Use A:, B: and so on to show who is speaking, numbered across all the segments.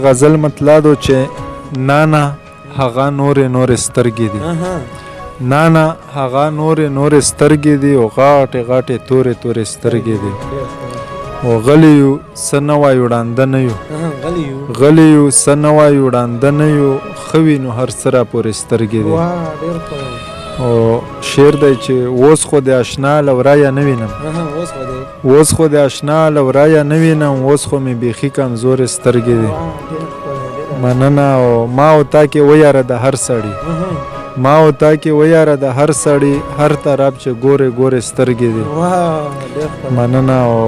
A: غزل مطلب چې نانا هغه نور سترګې دي نانا هغه نور سترګې دي او غاټې تورې سترګې دي او غلی یو څه نه وایو ړانده نه یو غلی یو څه نه وایو ړانده نه یو ښه وي نو هر څه راپورې سترګې دي او شعر دی چې اوس خو د اشنا له ورایه نه وینم اوس خو د اشنا له ورایه نه وینم اوس خو مې بیخي کمزورې سترګې دي مننه او ما او تا کې ویاره د هر سړي ما او تا کې ویاره د هر سړي هر طرف چې ګورې سترګې دي مننه او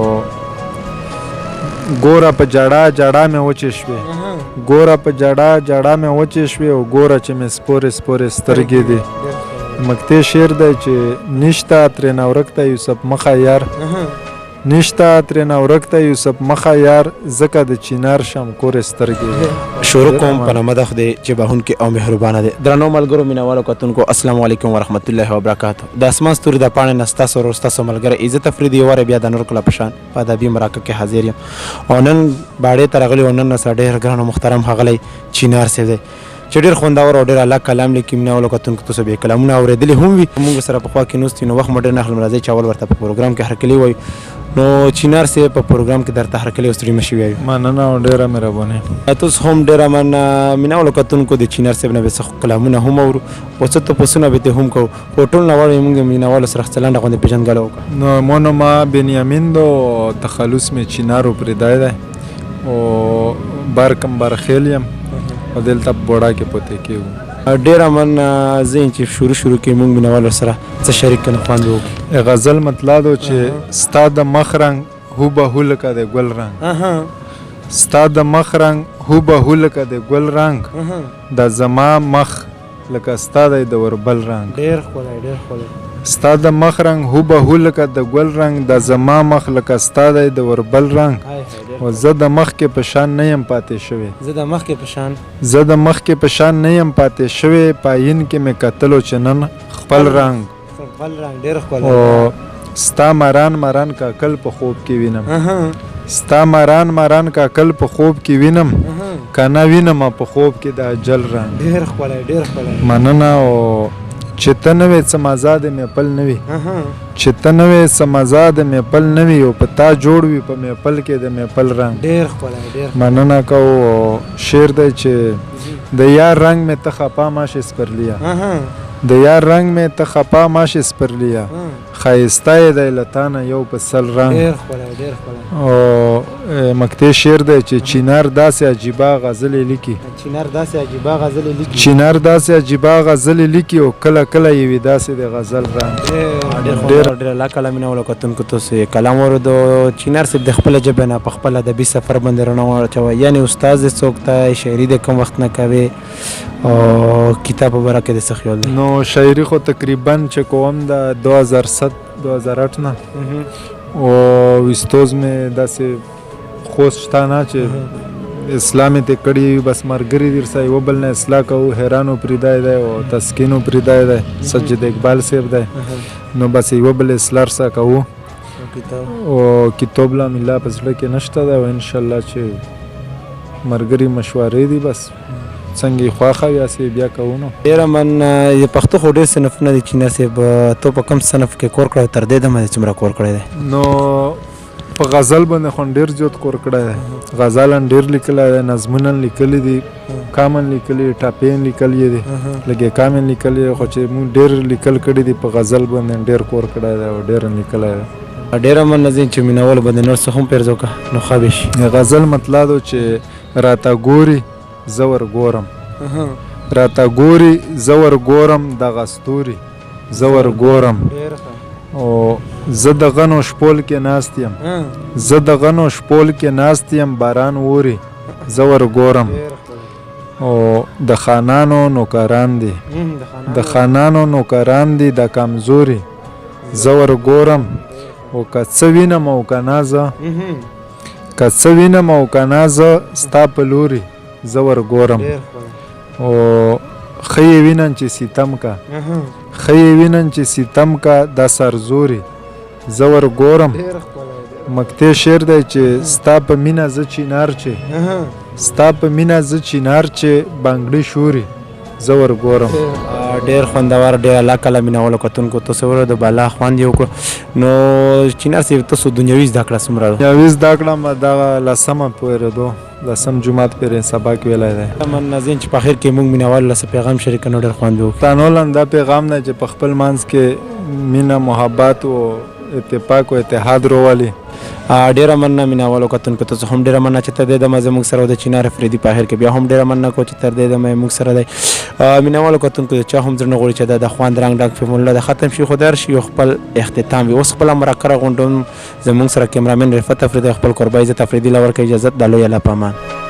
A: ګوره په جړا مې وچې شوې ګوره په جړا مې وچې شوې او ګوره چې مې سپورې سترګې دي مکتې شعر دی چې نشته ترېنه ورک ته یوسف مخه یار نشته ترېنه ورک ته یوسف مخه یار ځکه د چینار شم کورې سترګې
B: شروع کوم په نامه د خدای چې بخښونکی او مهربانه دی. درنو ملګرو مینوالو کتونکو السلام علیکم ورحمت الله وبرکاتو. د اسمان ستوري د پاڼې نه ستاسو ورور ستاسو ملګری عزت افریدي یو وارې بیا د نور کله په شان په ادبي مراکه کې حاضر یم او نن باړې ته راغلی او نن سره ډېر ګران او محترم ښاغلی چینار صاحب دی چې ډېر خوندور او ډېر الله کلام لیکي. مینوالو کتونکو تاسو به یې کلامونه اورېدلي هم وي. موږ سره پخوا کې ناست یو نو وخت مو ډېر نه اخلم راځئ چې اول ورته په پروګرام کې هرکلی وایو. نو چینار صاحب په پروګرام کې درته هرکلی او ستړي مه شي وایو.
A: مننه او ډېره مهرباني.
B: تاسو هم ډېره مننه مینوالو کتونکو د چینار صاحب نه به څه کلامونه هم اورو او څه تپوسونه به ترې هم کوو. خو ټول نه غواړو موږ مینوالو سره څه لنډه غوندې پېژندګلوه وکړو.
A: نو مونو ما بنیامین دو تخلص مې چینارو پرېدای دی او بارکم بارخیل یم او دلته بوډا کې پوتې کېږو.
B: ډېره مننه. زه چې شروع کې موږ مینوالو سره څه شریک کنه خوند وکړو.
A: غزل مطلب چې ستا د مخ رنګ هوبهو لکه د ګل رنګ ستا د مخ رنګ هوبهو لکه د ګل رنګ د زما مخ لکه ستا دی د وربل رنګ
B: ډېر ښکلی
A: ستا د مخ رنګ هوبهو لکه د ګل رنګ د زما مخ لکه ستا دی د وربل رنګ او زه د مخکې په شان نه یم پاتې شوی
B: زه د
A: مخکې په شان نه یم پاتې شوی پاین کې مې کتلو چې نن خپل رنګ
B: ډېر ښکلی
A: او ستا ماران کاکل په خوب کې وینم ستا ماران کاکل په خوب کې وینم کنه وینم په خوب کې د اجل رنګ
B: ډېر ښکلی
A: مننه او چې ته نه وې څه مزه د میپل نه وي چې ته نه وې څه مزه د میپل نه وي او په تا جوړ وي په میپل کې د میپل رنګ
B: ډېر ښکلی
A: مننه کوو. شعر دی چې د یار رنگ میں ته خپا ماش سپرلیا د یار رنگ میں ته خپا ماش سپرلیا ښایسته یې دی له تا نه یو په سل رنګ او مکتې شعر دی چې چینار داسې عجیبه غزلې لیکي چینار داسې عجیبه غزلې لیکي او کله یې وي داسې د غزل رنګ
B: ډېر الله کله مینوالو کتونکو تاسو یې کلام واورېدو. چینار صاحب د خپله ژبې نه په خپل ادبي سفر باندې رڼا واچوه یعنې استاد دی څوک ته شاعري د کوم وخت نه کوې او کتاب په باره کې د څه خیال دی؟
A: نو شاعري خو تقریبا چې کوم د 2007-2008 نه او ویستوز مې داسې خوست شته نه چې اسلام یې ته کړي بس ملګري درسه یو بل نه اصلاح کوو. حیرانو پرېدای دی او تسکینو پرېدای دی سجد اقبال صاحب دی نو بس یو بل اصلاح سره کوو او کتاب لا ملا په زړه کې نشته دی او انشاءالله چې ملګري مشورې دي بس څنګه یې خوښه یاسې بیا کوو. نو
B: ډېره مننه. پښتو خو ډېر صنفونه دي چینار صاحب ته په کوم صنف کې کور کړی تر دې دمه څومره کور کړی دی؟
A: نو په غزل باندې خو ډېر زیات کور کړی دی. غزل ډېر لیکلی دی نظمونه لیکلي دي کامن لیکلي ټاپین لیکلي دي لږې کامن لیکلي خو چې موږ ډېر لیکل کړي دي په غزل باندې ډېر کور کړی دی او ډېر لیکلی دی.
B: ډېره مننه. زه چې مینوالو باندې نور څه هم پیرزو که نو ښه به شي.
A: غزل مطلب چې راته ګوري زه ورګورم راته ګوري زه ورګورم دغه ستوري زه ورګورم او زه د غنو شپول کې ناست یم باران اوري زه ورګورم او د خانانو نوکران دي د کمزوري زه ورګورم او که څه وینم او که نه زه ستا په لوري زه ورګورم او ښه یې وینم چې ستم کا دا سرزوري زه ورګورم. مکتې شعر دی چې ستا په مینه زه چینار چې ستا په مینه زه چینار چې بنګړي شوري زه ورګورم.
B: ډېر خوندور ډېر الله کله مینهوالو کتونکو تاسو ورو د بالا خوند یې وکړو. نو چینار صاحب تاسو دنیوي زده کړه څومره ده؟
A: دنیوي زده کړه دغه لسمه پورېدو، لسم جومات پورې سبا کې ویلی دی.
B: من نازین چې په اخر کې موږ مینهوالو له څه پیغام شریک کړو ډېر خوند وکړو.
A: تانولا دا پیغام دی چې په خپل منځ کې مینه محبت او اتفاق او اتحاد راولي.
B: ډیره مننه مینهوالو کتونکو تاسو هم ډیره مننه چې تر دې دمه زموږ سره د چینار افریدي په اخر کې بیا هم ډیره مننه کوم چې تر دې دمه موږ سره دی. مینهوالو کتونکو چا هم زړه نه غواړي چې د خوند رنګ ډک فلمونه د ختم شي، خو در شي خپل اختتام وي. اوس خپله مرکه راغونډوم زموږ سره کیمرامین رفت افریدي خپل قربا عزت افریدي له ورکوي اجازت د لوی الله په امان.